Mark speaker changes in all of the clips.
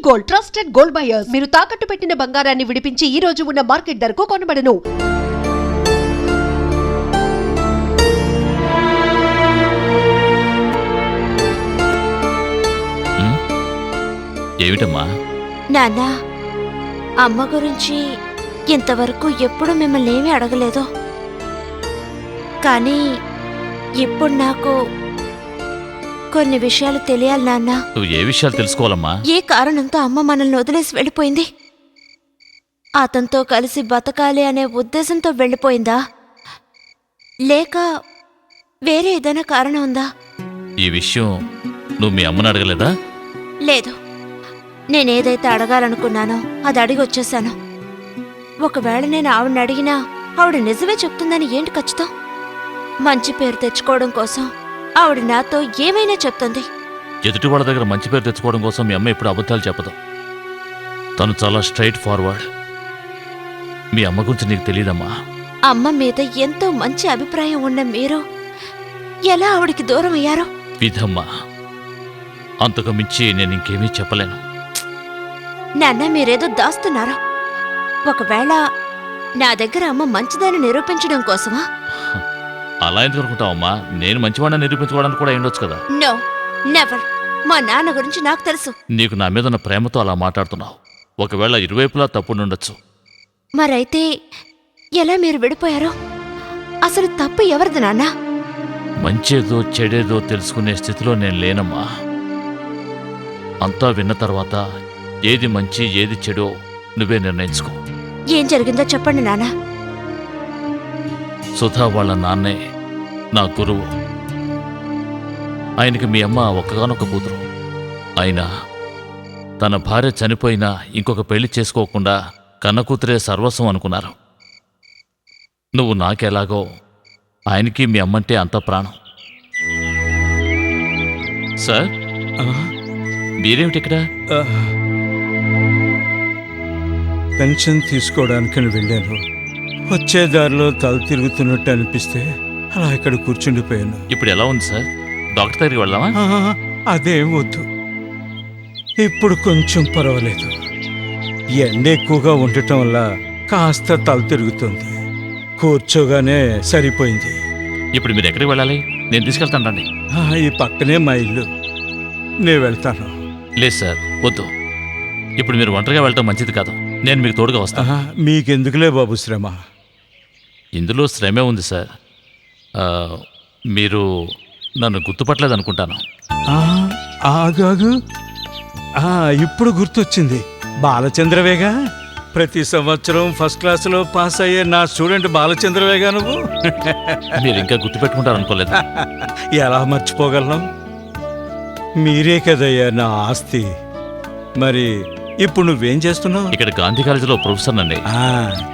Speaker 1: Gold, trusted gold buyers. మీరు తాకట్టు పెట్టిన బంగారాన్ని విడిపించి ఈ రోజు ఉన్న మార్కెట్ ధరకు కొనబడను.
Speaker 2: ఏమిటమ్మా?
Speaker 3: నాన్న, అమ్మ గురించి ఇంతవరకు ఎప్పుడు మిమ్మల్ని ఏమీ అడగలేదు. కానీ ఇప్పుడు నాకు కొన్ని విషయాలు తెలియాలి నాన్న.
Speaker 2: నువ్వు ఏ విషయాలు తెలుసుకోవాలమ్మా?
Speaker 3: ఏ కారణంతో అమ్మ మనల్ని వదిలేసి వెళ్ళిపోయింది? అతనితో కలిసి బతకాలి అనే ఉద్దేశంతో వెళ్ళిపోయిందా, లేక వేరే ఏదైనా కారణం ఉందా?
Speaker 2: ఈ విషయం నువ్వు మీ అమ్మని అడగలేదా?
Speaker 3: లేదు, నేనేదైతే అడగాలనుకున్నానో అది అడిగి వచ్చేసాను. ఒకవేళ నేను ఆవిడని అడిగినా ఆవిడ నిజమే చెప్తుందని ఏంటి ఖచ్చితం? మంచి పేరు తెచ్చుకోవడం కోసం ఆవిడ నాతో ఏమైనా చెప్తుంది.
Speaker 2: ఎదుటి వాళ్ళ దగ్గర మంచి పేరు తెచ్చుకోవడం కోసం మీ అమ్మ ఎప్పుడు అబద్ధాలు చెప్పదు. తను చాలా స్ట్రైట్ ఫార్వర్డ్. మీ అమ్మ గురించి నీకు తెలియదమ్మా.
Speaker 3: అమ్మ మీద ఎంతో మంచి అభిప్రాయం ఉన్న మీరు ఎలా ఆవిడికి దూరం అయ్యారో?
Speaker 2: విధమ్మా, అంతకు మించి నేను ఇంకేమీ చెప్పలేను.
Speaker 3: నాన్న, మీరేదో దాస్తున్నారా? ఒకవేళ నా దగ్గర అమ్మ మంచిదాన్ని నిరూపించడం కోసమా?
Speaker 2: అలా ఎందుకు అనుకుంటావమ్మా? నేను మంచివాడిని నిరూపించుకోవడానికి కూడా ఉండొచ్చు కదా.
Speaker 3: No, never. మా నాన్న గురించి నాకు తెలుసు.
Speaker 2: నీకు నా మీద ఉన్న ప్రేమతో అలా మాట్లాడుతున్నావు. ఒకవేళ ఇరువైపులా తప్పుండొచ్చు.
Speaker 3: మరైతే ఎలా మీరు విడిపోయారో? అసలు తప్పు ఎవరిది నాన్న?
Speaker 2: మంచేదో చెడేదో తెలుసుకునే స్థితిలో నేను లేనమ్మా. అంతా విన్న తర్వాత ఏది మంచి ఏది చెడో నువ్వే నిర్ణయించుకో.
Speaker 3: ఏం జరిగిందో చెప్పండి నాన్న.
Speaker 2: సుధా వాళ్ళ నాన్నే నా గురువు. ఆయనకి మీ అమ్మ ఒక్కగానొక్క కూతురు. అయినా తన భార్య చనిపోయినా ఇంకొక పెళ్లి చేసుకోకుండా కన్న కూతురే సర్వస్వం అనుకున్నారు. నువ్వు నాకెలాగో ఆయనకి మీ అమ్మంటే అంత ప్రాణం. సార్, మీరేమిటి ఇక్కడ?
Speaker 4: పెన్షన్ తీసుకోవడానికని వెళ్ళాను. వచ్చే దారిలో తల తిరుగుతున్నట్టు అనిపిస్తే అలా ఇక్కడ కూర్చుండిపోయాను.
Speaker 2: ఇప్పుడు ఎలా ఉంది సార్? డాక్టర్ దగ్గరికి వెళ్దామా?
Speaker 4: అదేం వద్దు, ఇప్పుడు కొంచెం పర్వాలేదు. ఎండ ఎక్కువగా ఉండటం వల్ల కాస్త తల తిరుగుతుంది. కూర్చోగానే సరిపోయింది.
Speaker 2: ఇప్పుడు మీరు ఎక్కడికి వెళ్ళాలి? నేను తీసుకెళ్తానండి.
Speaker 4: ఈ పక్కనే మా ఇల్లు, నేను వెళ్తాను.
Speaker 2: లేదు సార్, వద్దు. ఇప్పుడు మీరు ఒంటరిగా వెళ్ళటం మంచిది కాదు. నేను మీకు తోడుగా వస్తాను.
Speaker 4: మీకెందుకులే బాబు శ్రమ.
Speaker 2: ఇందులో శ్రమే ఉంది సార్. మీరు నన్ను గుర్తుపట్టలేదు అనుకుంటాను.
Speaker 4: ఆగాగు, ఇప్పుడు గుర్తొచ్చింది. బాలచంద్రవేగా, ప్రతి సంవత్సరం ఫస్ట్ క్లాసులో పాస్ అయ్యే నా స్టూడెంట్ బాలచంద్రవేగా నువ్వు.
Speaker 2: మీరు ఇంకా గుర్తుపెట్టుకుంటారు అనుకోలేదు.
Speaker 4: ఎలా మర్చిపోగలను? మీరే కదయ్యా నా ఆస్తి. మరి ఇప్పుడు నువ్వేం చేస్తున్నావు?
Speaker 2: ఇక్కడ గాంధీ కాలేజీలో ప్రొఫెసర్ అండి.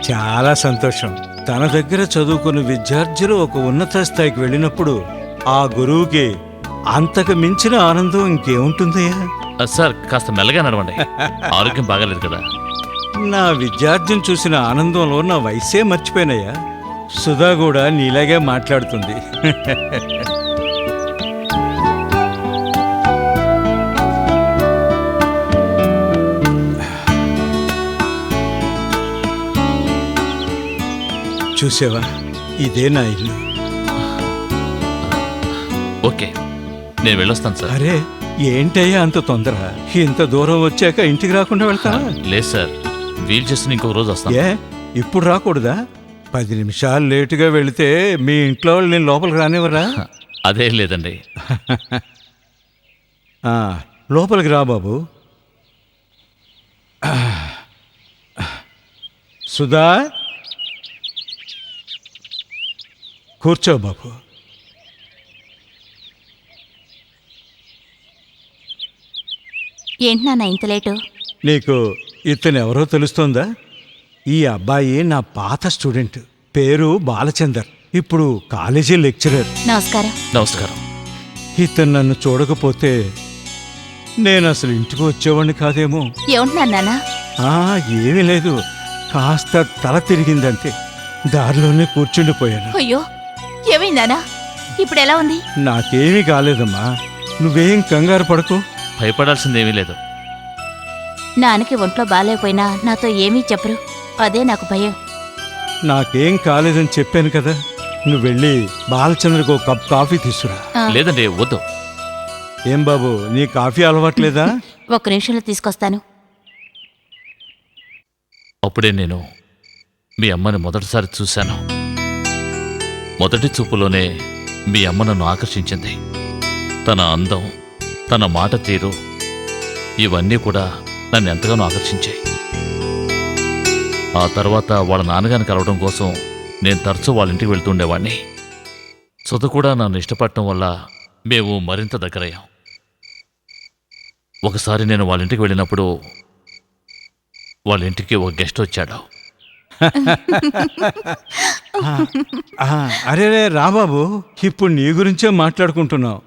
Speaker 4: చాలా సంతోషం. తన దగ్గర చదువుకున్న విద్యార్థులు ఒక ఉన్నత స్థాయికి వెళ్ళినప్పుడు ఆ గురువుకి అంతకు మించిన ఆనందం ఇంకేముంటుందయ్యా?
Speaker 2: సార్, కాస్త మెల్లగా నడవండి. ఆరోగ్యం బాగాలేదు కదా.
Speaker 4: నా విద్యార్థిని చూసిన ఆనందంలో నా వయసే మర్చిపోయినయ్యా. సుధా కూడా నీలాగే మాట్లాడుతుంది. చూసావా, ఇదే నా ఇల్లు.
Speaker 2: ఓకే, నేను వెళ్ళొస్తాను సార్.
Speaker 4: అరే ఏంటయ్యా అంత తొందర? ఇంత దూరం వచ్చాక ఇంటికి రాకుండా వెళ్తావా?
Speaker 2: లేదు సార్, వీలు చేసుకుని ఇంకొక రోజు వస్తాను.
Speaker 4: ఇప్పుడు రాకూడదా? 10 నిమిషాలు లేటుగా వెళితే మీ ఇంట్లో వాళ్ళు నేను లోపలికి రానివ్వరా?
Speaker 2: అదేం లేదండి.
Speaker 4: లోపలికి రా బాబు. సుధా, కూర్చో బాబు.
Speaker 3: ఏంటి నాన్న ఇంత లేటు?
Speaker 4: నీకు ఇతను ఎవరో తెలుస్తోందా? ఈ అబ్బాయి నా పాత స్టూడెంట్, పేరు బాలచందర్. ఇప్పుడు కాలేజీ లెక్చరర్.
Speaker 3: నమస్కారం.
Speaker 2: నమస్కారం.
Speaker 4: ఇతను నన్ను చూడకపోతే నేను అసలు ఇంటికి వచ్చేవాడిని కాదేమో.
Speaker 3: ఏమంటున్నా నాన్న?
Speaker 4: ఏమీ లేదు, కాస్త తల తిరిగిందంటే దారిలోనే కూర్చుండిపోయాను.
Speaker 3: అయ్యో, ఏమైందానా? ఇప్పుడు ఎలా ఉంది?
Speaker 4: నాకేమీ కాలేదమ్మా, నువ్వేం కంగారు పడకు.
Speaker 2: భయపడాల్సిందేమీ లేదు.
Speaker 3: నాన్నకి ఒంట్లో బాగాలేకపోయినా నాతో ఏమీ చెప్పరు. అదే నాకు భయం.
Speaker 4: నాకేం కాలేదని చెప్పాను కదా, నువ్వు వెళ్ళి బాలచంద్రకు ఒక కప్ కాఫీ తీసుకురా.
Speaker 2: లేదండి, వద్దు.
Speaker 4: ఏం బాబు, నీ కాఫీ అలవాట్లేదా?
Speaker 3: ఒక్క నిమిషంలో తీసుకొస్తాను.
Speaker 2: అప్పుడే నేను మీ అమ్మని మొదటిసారి చూశాను. మొదటి చూపులోనే మీ అమ్మ నన్ను ఆకర్షించింది. తన అందం, తన మాట తీరు, ఇవన్నీ కూడా నన్ను ఎంతగానో ఆకర్షించాయి. ఆ తర్వాత వాళ్ళ నాన్నగారిని కలవడం కోసం నేను తరచూ వాళ్ళ ఇంటికి వెళ్తుండేవాడిని. సుధ కూడా నన్ను ఇష్టపడటం వల్ల మేము మరింత దగ్గరయ్యాం. ఒకసారి నేను వాళ్ళ ఇంటికి వెళ్ళినప్పుడు వాళ్ళ ఇంటికి ఒక గెస్ట్ వచ్చాడు.
Speaker 4: అరే రాబాబు, ఇప్పుడు నీ గురించే మాట్లాడుకుంటున్నావు.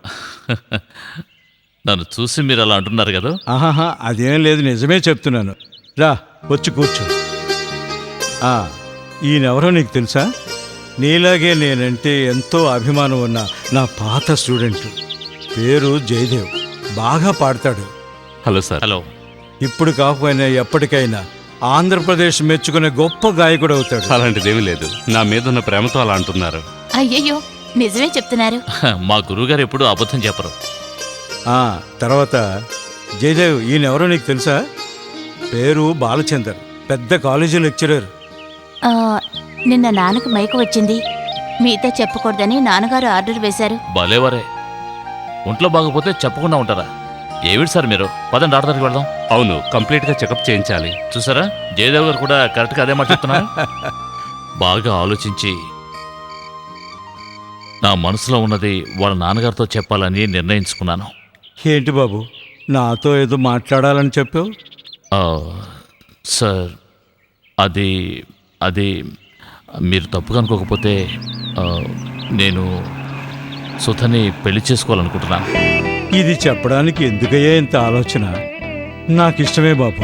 Speaker 2: నన్ను చూసి మీరు అలా అంటున్నారు కదా.
Speaker 4: ఆహాహా, అదేం లేదు, నిజమే చెప్తున్నాను. రా, వచ్చి కూర్చో. ఈయనెవరో నీకు తెలుసా? నీలాగే నేనంటే ఎంతో అభిమానం ఉన్న నా పాత స్టూడెంట్. పేరు జయదేవ్. బాగా పాడతాడు.
Speaker 5: Hello sir.
Speaker 2: హలో.
Speaker 4: ఇప్పుడు కాకపోయినా ఎప్పటికైనా ఆంధ్రప్రదేశ్ మెచ్చుకునే గొప్ప గాయకుడు అవుతాడు.
Speaker 5: అలాంటిదేమీ లేదు, నా మీద ఉన్న ప్రేమతో అలా అంటున్నారు.
Speaker 3: అయ్యయ్యో, నిజమే చెప్తున్నారు.
Speaker 2: మా గురువుగారు ఎప్పుడూ అబద్ధం చెప్పరు.
Speaker 4: తర్వాత జయదేవ్, ఈయనెవరో నీకు తెలుసా? పేరు బాలచందర్. పెద్ద కాలేజీ లెక్చరర్.
Speaker 3: నిన్న నాన్నకు మైకు వచ్చింది. మీతో చెప్పకూడదని నాన్నగారు ఆర్డర్ వేశారు.
Speaker 2: భలేవరే, ఒంట్లో బాగపోతే చెప్పకుండా ఉంటారా? ఏమిటి సార్ మీరు? పదండి, డాక్టర్ దగ్గరికి వెళ్దాం.
Speaker 5: అవును, కంప్లీట్గా చెకప్ చేయించాలి.
Speaker 2: చూసారా, జయదేవ్ గారు కూడా కరెక్ట్గా అదే మాట చెప్తున్నారు. బాగా ఆలోచించి నా మనసులో ఉన్నది వాళ్ళ నాన్నగారితో చెప్పాలని నిర్ణయించుకున్నాను.
Speaker 4: ఏంటి బాబు, నాతో ఏదో మాట్లాడాలని చెప్పావు?
Speaker 2: సార్, అది అది మీరు తప్పుగా అనుకోకపోతే నేను సుధని పెళ్లి చేసుకోవాలనుకుంటున్నాను.
Speaker 4: ఇది చెప్పడానికి ఎందుకయ్యా ఇంత ఆలోచన? నాకు ఇష్టమే బాబు,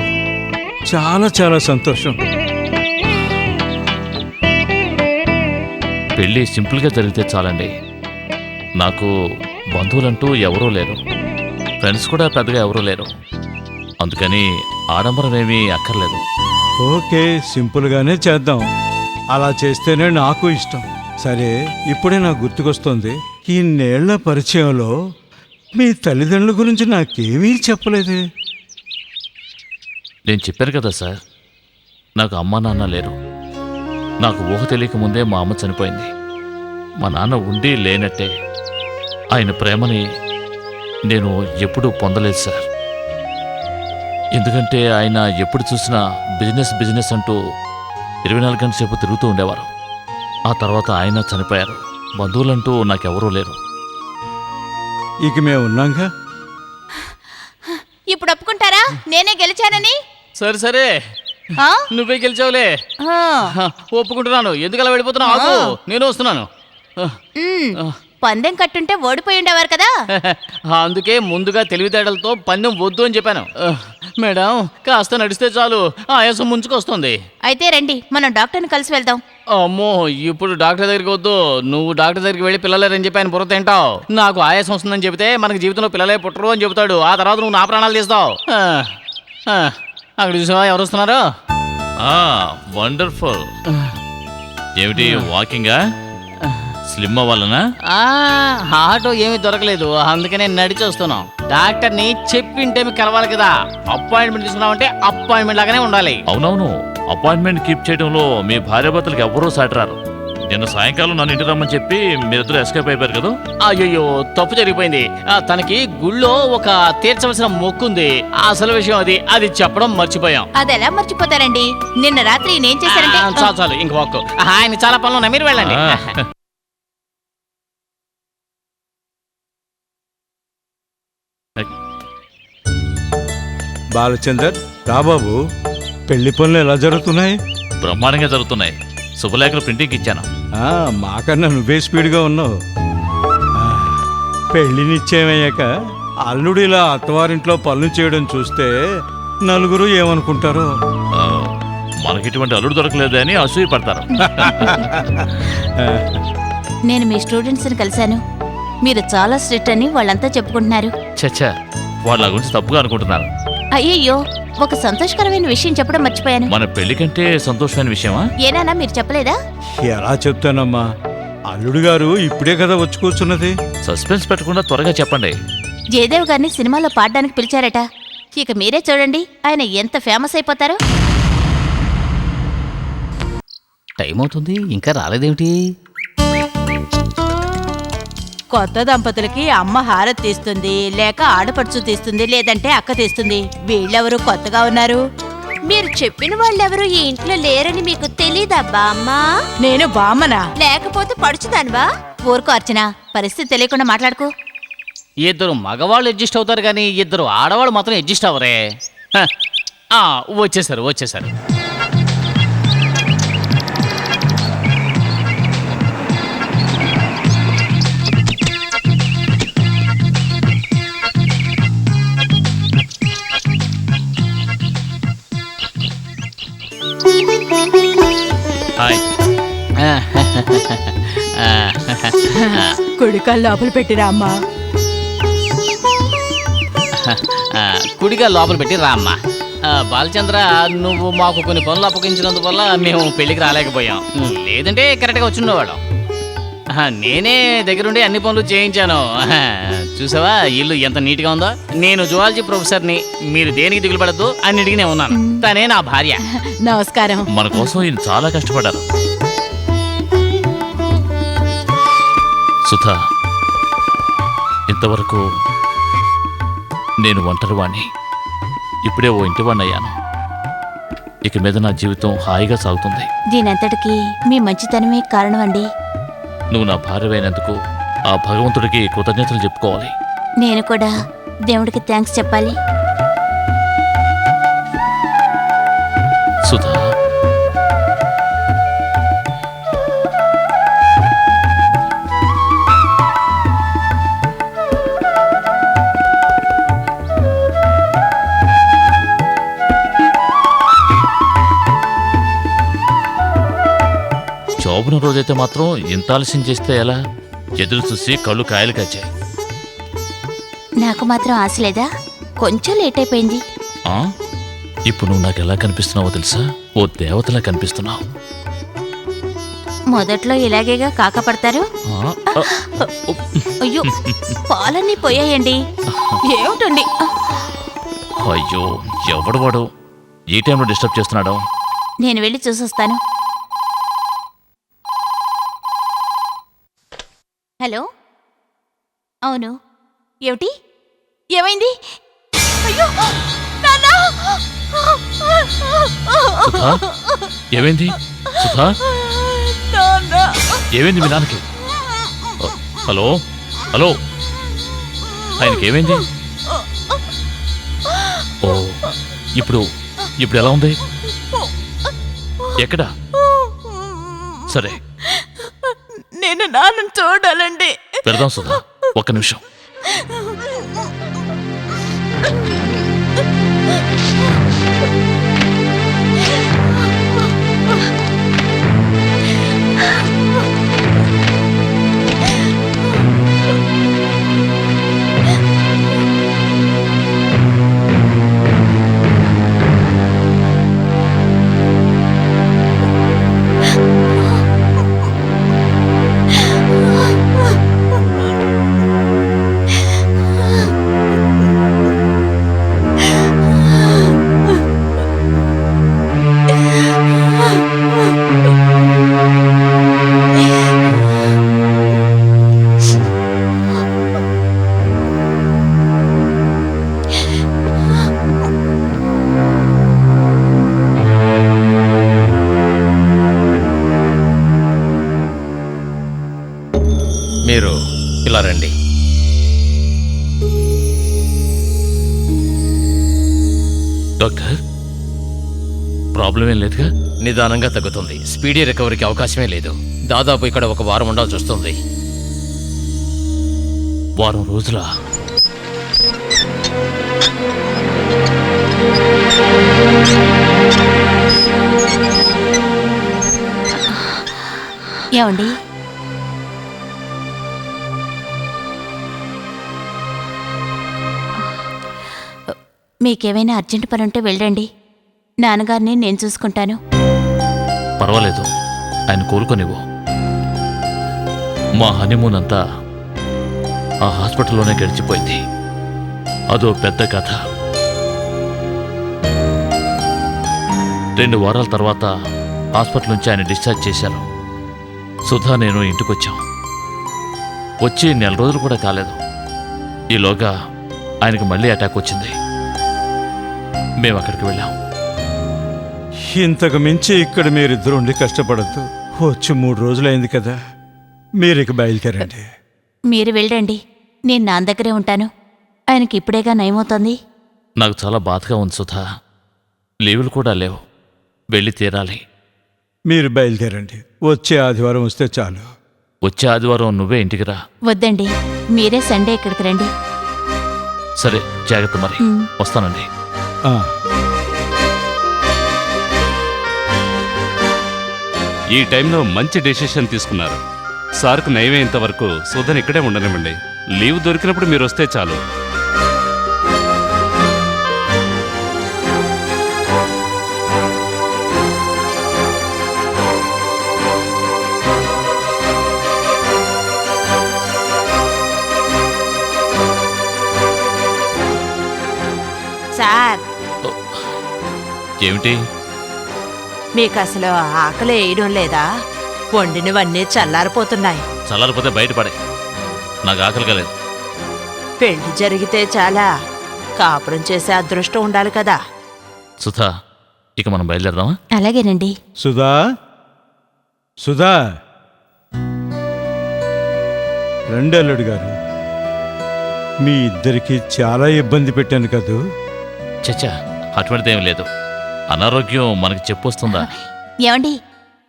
Speaker 4: చాలా చాలా సంతోషం.
Speaker 2: పెళ్ళి సింపుల్గా జరిగితే చాలండి. నాకు బంధువులంటూ ఎవరూ లేరు, ఫ్రెండ్స్ కూడా పెద్దగా ఎవరూ లేరు. అందుకని ఆడంబరం ఏమీ అక్కర్లేదు.
Speaker 4: ఓకే, సింపుల్గానే చేద్దాం. అలా చేస్తేనే నాకు ఇష్టం. సరే, ఇప్పుడే నాకు గుర్తుకొస్తుంది, ఇన్నేళ్ల పరిచయంలో మీ తల్లిదండ్రుల గురించి నాకేమీ చెప్పలేదే.
Speaker 2: నేను చెప్పాను కదా సార్, నాకు అమ్మా నాన్న లేరు. నాకు ఊహ తెలియక ముందే మా అమ్మ చనిపోయింది. మా నాన్న ఉండి లేనట్టే. ఆయన ప్రేమని నేను ఎప్పుడూ పొందలేదు సార్. ఎందుకంటే ఆయన ఎప్పుడు చూసినా బిజినెస్ అంటూ 24 గంటల సేపు తిరుగుతూ ఉండేవారు. ఆ తర్వాత ఆయన చనిపోయారు. బంధువులంటూ నాకెవరూ లేరు.
Speaker 4: ఇక మేము ఉన్నాంగా.
Speaker 3: ఇప్పుడు ఒప్పుకుంటారా నేనే గెలిచానని?
Speaker 2: సరే సరే,
Speaker 3: ఆ?
Speaker 2: నువ్వే గెలిచావులే. ఒప్పుకుంటున్నాను. ఎందుకు అలా వెళ్ళిపోతున్నావు? ఆగు, నేను వస్తున్నాను.
Speaker 3: పందెం కట్టుంటే ఓడిపోయి ఉండేవారు కదా.
Speaker 2: అందుకే ముందుగా తెలివితేటలతో పందెం వద్దు అని చెప్పాను. మేడం, కాస్త నడిస్తే చాలు, ఆయాసం ముంచుకొస్తుంది.
Speaker 3: అయితే రండి, మనం డాక్టర్ని కలిసి వెళ్దాం.
Speaker 2: అమ్మో, ఇప్పుడు డాక్టర్ దగ్గరికి వద్దు. నువ్వు డాక్టర్ దగ్గరికి వెళ్ళి పిల్లలేరని చెప్పి ఆయన బుర్ర తింటావు. నాకు ఆయాసం వస్తుందని చెబితే మనకి జీవితంలో పిల్లలే పుట్టరు అని చెబుతాడు. ఆ తర్వాత నువ్వు నా ప్రాణాలు తీస్తావు. అక్కడ చూసావా ఎవరు వస్తున్నారు? వండర్ఫుల్. ఏమిటి వాకింగా? స్లిమ్ అవ్వాలనా? ఆటో ఏమీ దొరకలేదు, అందుకనే నడిచి వస్తున్నాం. డాక్టర్ని చెప్పింటే మీకు కలవాలి కదా. అపాయింట్మెంట్ తీసుకున్నామంటే అపాయింట్మెంట్ లాగానే ఉండాలి. అవునవును, అపాయింట్మెంట్ కీప్ చేయడంలో మీ భార్యాభర్తలకు ఎవరూ సాటరారు. నిన్న సాయంకాలం నన్ను ఇంటికి రమ్మని చెప్పి మీరిద్దరు ఎస్కేప్ అయిపోయారు కదా. అయ్యో, తప్పు జరిగిపోయింది. తనకి గుళ్ళో ఒక తీర్చవలసిన మొక్కుంది. అసలు విషయం అది చెప్పడం మర్చిపోయాం.
Speaker 3: అది ఎలా మర్చిపోతారండి? నిన్న రాత్రి నేను చేశానంటే
Speaker 2: చాలు ఇంక మొక్కు. ఆయన చాలా పనులు ఉన్నాయి, మీరు వెళ్ళండి.
Speaker 4: బాలచందర్, రాబాబు, పెళ్లి పనులు ఎలా జరుగుతున్నాయి?
Speaker 2: బ్రహ్మాండంగా జరుగుతున్నాయి. శుభలేఖలు ప్రింటింగ్ ఇచ్చాను.
Speaker 4: మాకన్నా నువ్వే స్పీడ్గా ఉన్నావు. పెళ్లి నిశ్చయమయ్యాక అల్లుడు ఇలా అత్తవారింట్లో పనులు చేయడం చూస్తే నలుగురు ఏమనుకుంటారో.
Speaker 2: మనకి ఇటువంటి అల్లుడు దొరకలేదు అని అసూయ పడతారు.
Speaker 3: నేను మీ స్టూడెంట్స్ని కలిశాను. మీరు చాలా స్ట్రిక్ట్ అని వాళ్ళంతా చెప్పుకుంటున్నారు.
Speaker 2: చచ్చా, వాళ్ళ గురించి తప్పుగా అనుకుంటున్నారు.
Speaker 3: అయ్యయ్యో, ఒక సంతోషకరమైన విషయం చెప్పడం మర్చిపోయాను.
Speaker 2: మన పెళ్లి కంటే సంతోషమైన విషయమా?
Speaker 3: ఏనానా మీరు చెప్పలేదా?
Speaker 4: ఎలా చెప్తానమ్మా, అల్లుడు గారు ఇప్పుడే కదా వచ్చి కూర్చున్నది.
Speaker 2: సస్పెన్స్ పెట్టకుండా త్వరగా చెప్పండి.
Speaker 3: జయదేవ్ గారిని సినిమాలో పాడడానికి పిలిచారట. ఇక మీరే చూడండి ఆయన ఎంత ఫేమస్ అయిపోతారో.
Speaker 6: టైం అవుతుంది, ఇంకా రాలేదేమిటి?
Speaker 7: కొత్త దంపతులకి అమ్మ హారతి తీస్తుంది, లేక ఆడపడుచు తీస్తుంది, లేదంటే అక్క తీస్తుంది. వీళ్ళెవరు కొత్తగా ఉన్నారు?
Speaker 3: మీరు చెప్పిన వాళ్ళెవరూ ఈ ఇంట్లో లేరని మీకు తెలీదబ్బా అమ్మా?
Speaker 7: నేను బామ్మనా?
Speaker 3: లేకపోతే పడుచుదానివా? ఊరుకో అర్చన, పరిస్థితి తెలియకుండా మాట్లాడుకో.
Speaker 6: ఇద్దరు మగవాళ్ళు అడ్జస్ట్ అవుతారు కానీ ఇద్దరు ఆడవాళ్ళు మాత్రం అడ్జస్ట్ అవ్వరే. హ, వచ్చేసారు.
Speaker 2: హాయ్.
Speaker 7: కుడికాలు లోపల పెట్టిరా అమ్మా.
Speaker 6: కుడిగా లోపల పెట్టి రా అమ్మా. బాలచంద్ర, నువ్వు మాకు కొన్ని పనులు అప్పగించినందువల్ల మేము పెళ్లికి రాలేకపోయాం. లేదంటే కరెక్ట్గా వచ్చిండేవాళ్ళం. నేనే దగ్గరుండి అన్ని పనులు చేయించాను. చూసావా ఇల్లు ఎంత నీట్గా ఉందో. నేను జువాలజీ ప్రొఫెసర్ని. మీరు దేనికి దిగులు పడద్దు, అన్నిటికీ నేను ఉన్నాను. తనే నా భార్య.
Speaker 7: నమస్కారం.
Speaker 2: మన కోసం ఈయన చాలా కష్టపడ్డారు. సుధా, ఇంతవరకు నేను ఒంటరివాణ్ణి. ఇప్పుడే ఓ ఇంటివాణ్ణి అయ్యాను. ఇక మీద నా జీవితం హాయిగా సాగుతుంది.
Speaker 3: దీనంతటికి మీ మంచితనమే కారణం అండి.
Speaker 2: నువ్వు నా భార్యమైనందుకు ఆ భగవంతుడికి కృతజ్ఞతలు చెప్పుకోవాలి.
Speaker 3: నేను కూడా దేవుడికి థ్యాంక్స్ చెప్పాలి.
Speaker 2: సుధా, శోభన రోజైతే మాత్రం ఇంత ఆలస్యం చేస్తే ఎలా? ఎదురు చూసి కళ్ళు కాయలు కాచాయి.
Speaker 3: నాకు మాత్రం ఆశ లేదా? కొంచెం లేట్ అయిపోయింది.
Speaker 2: ఆ? ఇప్పుడు నువ్వు నాకు ఎలా కనిపిస్తున్నావో తెలుసా? ఓ దేవతలా కనిపిస్తున్నావు.
Speaker 3: మొదట్లో ఇలాగేగా కాకపడతారు.
Speaker 2: ఆ?
Speaker 3: అయ్యో, పాలన్నీ పోయాయండి. ఏమిటండి?
Speaker 2: అయ్యో, ఎవడు వాడు ఈ టైంలో డిస్టర్బ్ చేస్తున్నాడు?
Speaker 3: నేను వెళ్ళి చూసొస్తాను. హలో, అవును, ఏమిటి? ఏమైంది? అయ్యో, నాన్నా!
Speaker 2: సుధా, ఏమైంది? సుధా, ఏమైంది మీ నాన్నకి? హలో హలో, ఆయనకి ఏమైంది? ఓ, ఇప్పుడు ఎలా ఉంది? ఎక్కడా? సరే,
Speaker 7: నేను నాన్నను చూడాలండి.
Speaker 2: పెడదాం సుధా, ఒక్క నిమిషం.
Speaker 8: మీరు ఇలా రండి.
Speaker 2: డాక్టర్, ప్రాబ్లం ఏం లేదుగా?
Speaker 8: నిదానంగా తగ్గుతుంది. స్పీడీ రికవరీకి అవకాశమే లేదు. దాదాపు ఇక్కడ ఒక వారం ఉండాల్సి వస్తుంది.
Speaker 2: వారం రోజులా?
Speaker 3: ఏమండి,
Speaker 7: మీకేమైనా అర్జెంట్ పని ఉంటే వెళ్ళండి. నాన్నగారిని నేను చూసుకుంటాను.
Speaker 2: పర్వాలేదు, ఆయన కోలుకొనివ్వు. మా హనీమూన్ అంతా ఆ హాస్పిటల్లోనే గడిచిపోయింది. అదో పెద్ద కథ. 2 వారాల తర్వాత హాస్పిటల్ నుంచి ఆయన డిశ్చార్జ్ చేశారు. సుధా నేను ఇంటికొచ్చాం. వచ్చి 4 రోజులు కూడా కాలేదు. ఈలోగా ఆయనకు మళ్ళీ అటాక్ వచ్చింది. మేము అక్కడికి వెళ్ళాం.
Speaker 4: ఇంతకు మించి ఇక్కడ మీరిద్దరు ఉండి కష్టపడద్దు. వచ్చి 3 రోజులైంది కదా, మీరు ఇక బయలుదేరండి.
Speaker 7: మీరు వెళ్ళండి, నేను నాన్న దగ్గరే ఉంటాను. ఆయనకి ఇప్పుడేగా నయమవుతోంది.
Speaker 2: నాకు చాలా బాధగా ఉంది సుధా. లీవులు కూడా లేవు, వెళ్ళి తీరాలి.
Speaker 4: మీరు బయలుదేరండి. వచ్చే ఆదివారం వస్తే చాలు.
Speaker 2: వచ్చే ఆదివారం నువ్వే ఇంటికి రా.
Speaker 7: వద్దండి, మీరే సండే ఇక్కడికి రండి.
Speaker 2: సరే, జాగ్రత్త మరి. వస్తానండి.
Speaker 4: ఆ,
Speaker 5: ఈ టైంలో మంచి డెసిషన్ తీసుకున్నారు. సార్కు నయమేంత వరకు సుధని ఇక్కడే ఉండనివ్వండి. లీవ్ దొరికినప్పుడు మీరు వస్తే చాలు.
Speaker 7: సార్,
Speaker 2: ఏమిటి?
Speaker 7: మీకు అసలు ఆకలి వేయడం లేదా? వండినవన్నీ చల్లారిపోతున్నాయి.
Speaker 2: చల్లారిపోతే బయటపడే. నాకు ఆకలిగా లేదు.
Speaker 7: పెళ్లి జరిగితే చాలా, కాపురం చేసే అదృష్టం ఉండాలి కదా.
Speaker 2: సుధా, ఇక మనం బయలుదేరదామా?
Speaker 7: అలాగేనండి.
Speaker 4: సుధా, సుధా, రండి అల్లుడు గారు. మీ ఇద్దరికి చాలా ఇబ్బంది పెట్టాను కదూ.
Speaker 2: చచ్చా, అటువంటిదేం లేదు. అనారోగ్యం మనకి చెప్పొస్తుందా?
Speaker 7: ఏమండి,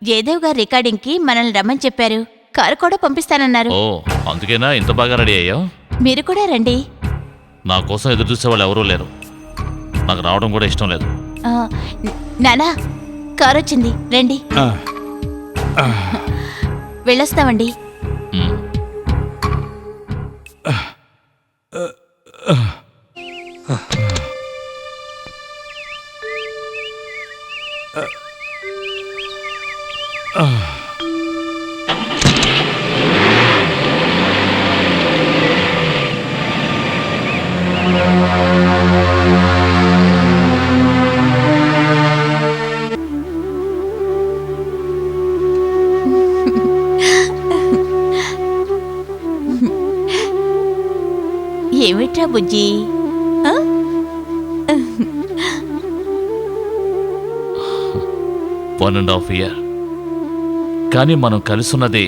Speaker 7: జయదేవ్ గారు రికార్డింగ్కి మనల్ని రమ్మని చెప్పారు. కారు కూడా పంపిస్తానన్నారు.
Speaker 2: ఓ, అందుకేనా ఇంత బాగా రెడీ అయ్యావు?
Speaker 7: మీరు కూడా రండి.
Speaker 2: నా కోసం ఎదురు చూసేవాళ్ళు ఎవరూ లేరు. నాకు రావడం కూడా ఇష్టం లేదు.
Speaker 7: నానా, కారు వచ్చింది, రండి.
Speaker 4: ఆ,
Speaker 7: వెళ్ళొస్తామండి.
Speaker 2: ఉమ్.
Speaker 7: ఏమిట్రా బుజ్జి? ఆ?
Speaker 2: 1.5 year. కానీ మనం కలిసున్నది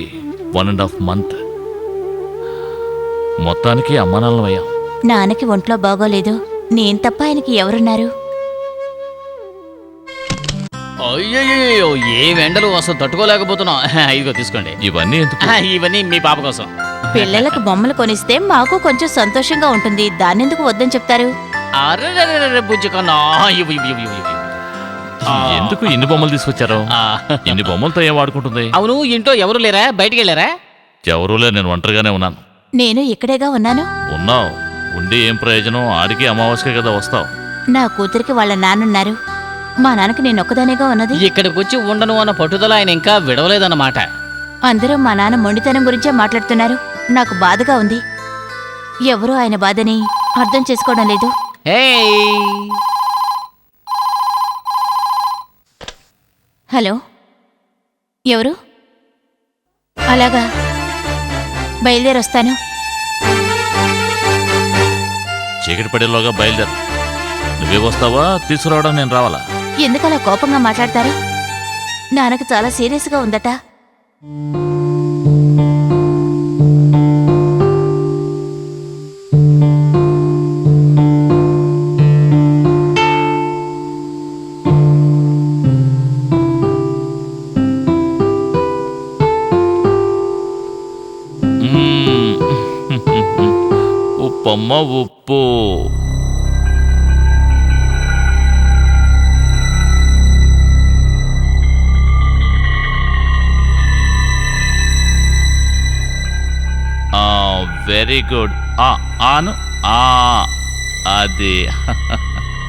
Speaker 2: 1.5 month. మొత్తానికి అమ్మానాన్నమయ్యాం.
Speaker 7: నాన్నకి ఒంట్లో బాగోలేదు. నేను తప్ప ఆయనకి ఎవరున్నారు?
Speaker 6: అయ్యో, ఏం ఎండలు అసలు తట్టుకోలేకపోతున్నాం. ఇదిగో తీసుకోండి.
Speaker 2: ఇవన్నీ ఎందుకు?
Speaker 6: ఇవన్నీ మీ పాప కోసం.
Speaker 7: పిల్లలకు బొమ్మలు కొనిస్తే మాకు కొంచెం సంతోషంగా ఉంటుంది. దాన్నెందుకు వద్దని చెప్తారు?
Speaker 6: అర్రే బుజ్జి కన్నా, ఇవ్వు, ఇవ్వు, ఇవ్వు, ఇవ్వు, ఇవ్వు.
Speaker 2: ఎందుకు ఇన్ని బొమ్మలు తీసుకొచ్చారు?
Speaker 6: ఆ,
Speaker 2: ఇన్ని బొమ్మలతో ఏం వాడుకుంటుంది?
Speaker 6: అవును, ఇంట్లో ఎవరు లేరా? బయటికి వెళ్ళారా?
Speaker 2: ఎవరూ లే, నేను ఒంటరిగానే ఉన్నాను.
Speaker 7: నేను ఇక్కడేగా ఉన్నాను.
Speaker 2: ఉన్నావు, ఉండి ఏం ప్రయోజనం? ఆడికి అమావాస్య కదా వస్తావు.
Speaker 7: నా కూతురికి వాళ్ళ నాన్నున్నారు. మా నాన్నకి నేను ఒక్కదానేగా ఉన్నది.
Speaker 6: ఇక్కడికి వచ్చి ఉండను అన్న పట్టుదల ఆయన ఇంకా విడవలేదన్నమాట.
Speaker 7: అందరూ మా నాన్న మొండితనం గురించే మాట్లాడుతున్నారు. నాకు బాధగా ఉంది. ఎవరూ ఆయన బాధని అర్థం చేసుకోవడం లేదు. హలో, ఎవరు? అలాగా, బయలుదేరొస్తాను.
Speaker 2: చీకటి పడేలోగా బయలుదేరు. నువ్వే వస్తావా, తీసుకురావడం నేను రావాలా?
Speaker 7: ఎందుకలా కోపంగా మాట్లాడతారు? నాన్నకు చాలా సీరియస్గా ఉందట.
Speaker 2: ఉప్పమ్మ ఉప్పు. Very good. ఆను. అది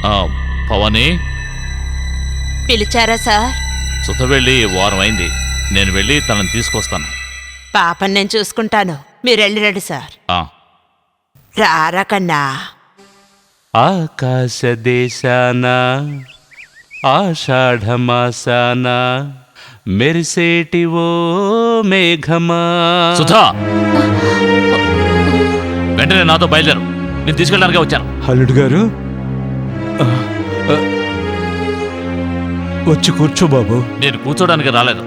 Speaker 2: భవానీ,
Speaker 7: పిలిచారా సార్?
Speaker 2: సుధ వెళ్ళి వారం అయింది. నేను వెళ్ళి తనని తీసుకొస్తాను.
Speaker 7: పాపని నేను చూసుకుంటాను, మీరు వెళ్ళిరండి సార్.
Speaker 2: ఆ,
Speaker 7: రారా కన్నా.
Speaker 5: ఆకాశ దేశాన ఆషాఢమాసాన మెరిసేటి ఓ మేఘమా.
Speaker 2: సుధా, వెంటనే నాతో బయలుదేరు. నేను తీసుకెళ్ళడానికే వచ్చాను.
Speaker 4: అల్లుడు గారు ఆ, ఆ, వచ్చి కూర్చో బాబు.
Speaker 2: నేను కూర్చోడానికి రాలేదు,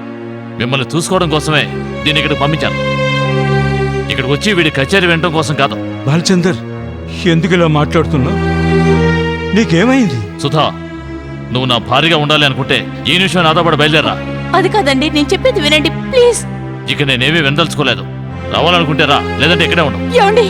Speaker 2: మిమ్మల్ని చూసుకోవడం కోసమే దీన్ని ఇక్కడికి పంపించాను. ఇక్కడికి వచ్చి వీడి కచేరీ వినడం కోసం కాదు.
Speaker 4: బాలచందర్, ఎందుకు ఇలా మాట్లాడుతున్నావు? నీకేమైంది?
Speaker 2: సుధా, నువ్వు నా భార్యగా ఉండాలి అనుకుంటే ఈ నిమిషం నాతో పాటు బయలుదేరా.
Speaker 7: అది కాదండి, నేను చెప్పేది వినండి ప్లీజ్.
Speaker 2: ఇక నేనేమీ వినదలుచుకోలేదు. రావాలనుకుంటే రా, లేదంటే ఇక్కడే ఉండు.
Speaker 7: ఏమండి